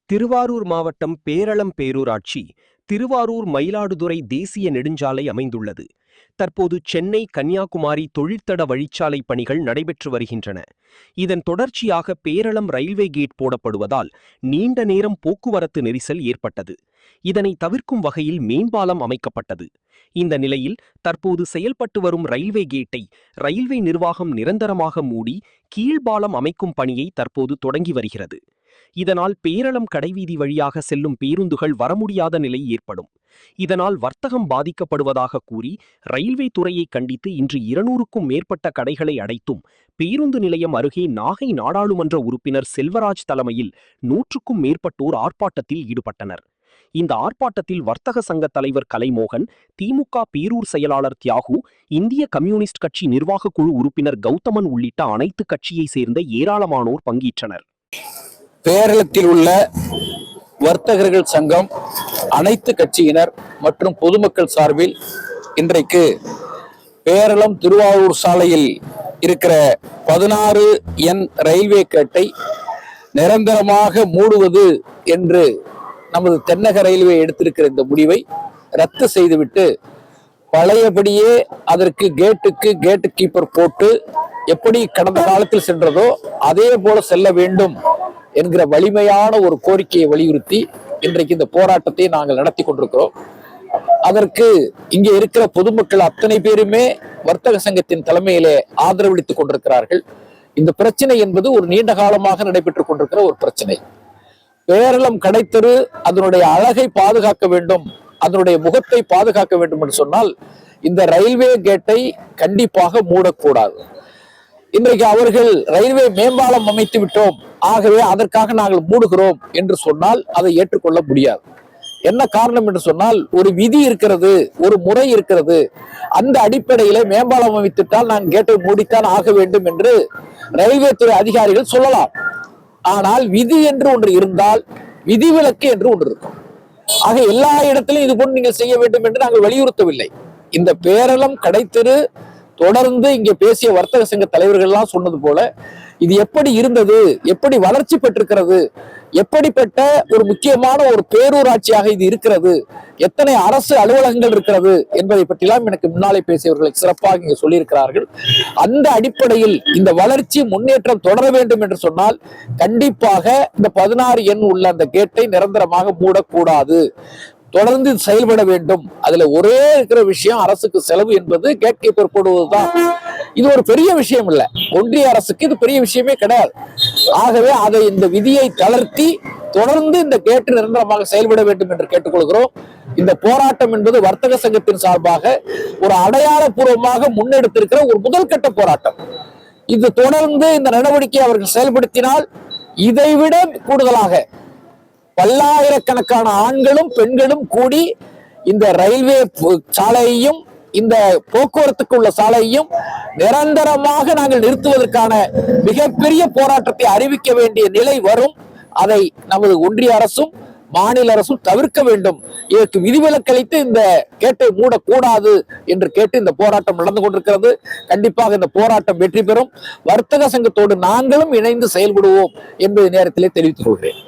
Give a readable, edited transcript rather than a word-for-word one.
திருவாரூர் மாவட்டம் பேரளம் பேரூராட்சி திருவாரூர் மயிலாடுதுறை தேசிய நெடுஞ்சாலை அமைந்துள்ளது. தற்போது சென்னை கன்னியாகுமரி தொழிற்தட வழிச்சாலை பணிகள் நடைபெற்று வருகின்றன. இதன் தொடர்ச்சியாக பேரளம் ரயில்வே கேட் போடப்படுவதால் நீண்ட நேரம் போக்குவரத்து நெரிசல் ஏற்பட்டது. இதனை தவிர்க்கும் வகையில் மேம்பாலம் அமைக்கப்பட்டது. இந்த நிலையில் தற்போது செயல்பட்டு வரும் ரயில்வே கேட்டை ரயில்வே நிர்வாகம் நிரந்தரமாக மூடி கீழ்பாலம் அமைக்கும் பணியை தற்போது தொடங்கி வருகிறது. இதனால் பேரளம் கடைவீதி வழியாக செல்லும் பேருந்துகள் வரமுடியாத நிலை ஏற்படும். இதனால் வர்த்தகம் பாதிக்கப்படுவதாக கூறி ரயில்வே துறையை கண்டித்து இன்று 200க்கும் மேற்பட்ட கடைகளை அடைத்தும் பேருந்து நிலையம் அருகே நாகை நாடாளுமன்ற உறுப்பினர் செல்வராஜ் தலைமையில் 100க்கும் மேற்பட்டோர் ஆர்ப்பாட்டத்தில் ஈடுபட்டனர். இந்த ஆர்ப்பாட்டத்தில் வர்த்தக சங்க தலைவர் கலைமோகன், திமுக பேரூர் செயலாளர் தியாகு, இந்திய கம்யூனிஸ்ட் கட்சி நிர்வாக குழு உறுப்பினர் கௌதமன் உள்ளிட்ட அனைத்து கட்சியை சேர்ந்த ஏராளமானோர் பங்கேற்றனர். பேரளத்தில் உள்ள வர்த்தகர்கள் சங்கம், அனைத்து கட்சியினர் மற்றும் பொதுமக்கள் சார்பில் இன்றைக்கு பேரளம் திருவாரூர் சாலையில் இருக்கிற 16N ரயில்வே கேட்டை நிரந்தரமாக மூடுவது என்று நமது தென்னக ரயில்வே எடுத்திருக்கிற இந்த முடிவை ரத்து செய்துவிட்டு பழையபடியே அதற்கு கேட்டு கீப்பர் போட்டு எப்படி கடந்த காலத்தில் சென்றதோ அதே போல செல்ல வேண்டும் என்கிற வலிமையான ஒரு கோரிக்கையை வலியுறுத்தி இன்றைக்கு இந்த போராட்டத்தை நாங்கள் நடத்தி கொண்டிருக்கிறோம். அதற்கு இங்கே இருக்கிற பொதுமக்கள் அத்தனை பேருமே வர்த்தக சங்கத்தின் தலைமையிலே ஆதரவளித்துக் கொண்டிருக்கிறார்கள். இந்த பிரச்சனை என்பது ஒரு நீண்ட காலமாக நடைபெற்றுக் கொண்டிருக்கிற ஒரு பிரச்சனை. பேரளம் கடைத்தெரு அதனுடைய அழகை பாதுகாக்க வேண்டும், அதனுடைய முகத்தை பாதுகாக்க வேண்டும் என்று சொன்னால் இந்த ரயில்வே கேட்டை கண்டிப்பாக மூடக்கூடாது. இன்றைக்கு அவர்கள் ரயில்வே மேம்பாலம் அமைத்து விட்டோம், ஆகவே அதற்காக நாங்கள் மூடுகிறோம் என்று சொன்னால் அதை ஏற்றுக்கொள்ள முடியாது. என்ன காரணம் என்று சொன்னால் ஒரு விதி இருக்கிறது, ஒரு முறை இருக்கிறது. அந்த அடிப்படையில மேம்பாலம் அமைத்துட்டால் நான் கேட்டை மூடித்தான் ஆக வேண்டும் என்று ரயில்வே துறை அதிகாரிகள் சொல்லலாம். ஆனால் விதி என்று ஒன்று இருந்தால் விதிவிலக்கு என்று ஒன்று இருக்கும். ஆக எல்லா இடத்திலும் இது போன்று நீங்கள் செய்ய வேண்டும் என்று நாங்கள் வலியுறுத்தவில்லை. இந்த பேரளம் கடைத்தெரு தொடர்ந்து இங்கே பேசிய வர்த்தக சங்க தலைவர்கள் எல்லாம் சொன்னது போல இது எப்படி இருந்தது, எப்படி வளர்ச்சி பெற்றிருக்கிறது, எப்படிப்பட்ட ஒரு முக்கியமான ஒரு பேரூராட்சியாக இது இருக்கிறது, எத்தனை அரசு அலுவலகங்கள் இருக்கிறது என்பதை பற்றிலாம் எனக்கு முன்னாலே பேசியவர்களை சிறப்பாக இங்கே சொல்லியிருக்கிறார்கள். அந்த அடிப்படையில் இந்த வளர்ச்சி முன்னேற்றம் தொடர வேண்டும் என்று சொன்னால் கண்டிப்பாக இந்த 16N உள்ள அந்த கேட்டை நிரந்தரமாக மூடக்கூடாது, தொடர்ந்து செயல்பட வேண்டும். அதுல ஒரே இருக்கிற விஷயம் அரசுக்கு செலவு என்பது கேட் கீப்பர் போடுவதுதான். இது ஒரு பெரிய விஷயம் இல்ல, ஒன்றிய அரசுக்கு இது பெரிய விஷயமே கிடையாது. ஆகவே அதை இந்த விதியை தளர்த்தி தொடர்ந்து இந்த கேட்டு நிரந்தரமாக செயல்பட வேண்டும் என்று கேட்டுக்கொள்கிறோம். இந்த போராட்டம் என்பது வர்த்தக சங்கத்தின் சார்பாக ஒரு அடையாளப்பூர்வமாக முன்னெடுத்திருக்கிற ஒரு முதல் கட்ட போராட்டம். இது தொடர்ந்து இந்த நடவடிக்கை அவர்கள் செயல்படுத்தினால் இதைவிட கூடுதலாக பல்லாயிரக்கணக்கான ஆண்களும் பெண்களும் கூடி இந்த ரயில்வே சாலையையும் இந்த போக்குவரத்துக்கு உள்ள சாலையையும் நிரந்தரமாக நாங்கள் நிறுத்துவதற்கான மிகப்பெரிய போராட்டத்தை அறிவிக்க வேண்டிய நிலை வரும். அதை நமது ஒன்றிய அரசும் மாநில அரசும் தவிர்க்க வேண்டும். இதற்கு விதிவிலக்களித்து இந்த கேட்டை மூடக்கூடாது என்று கேட்டு இந்த போராட்டம் நடந்து கொண்டிருக்கிறது. கண்டிப்பாக இந்த போராட்டம் வெற்றி பெறும். வர்த்தக சங்கத்தோடு நாங்களும் இணைந்து செயல்படுவோம் என்பதை நேரத்திலே தெரிவித்துக் கொள்கிறேன்.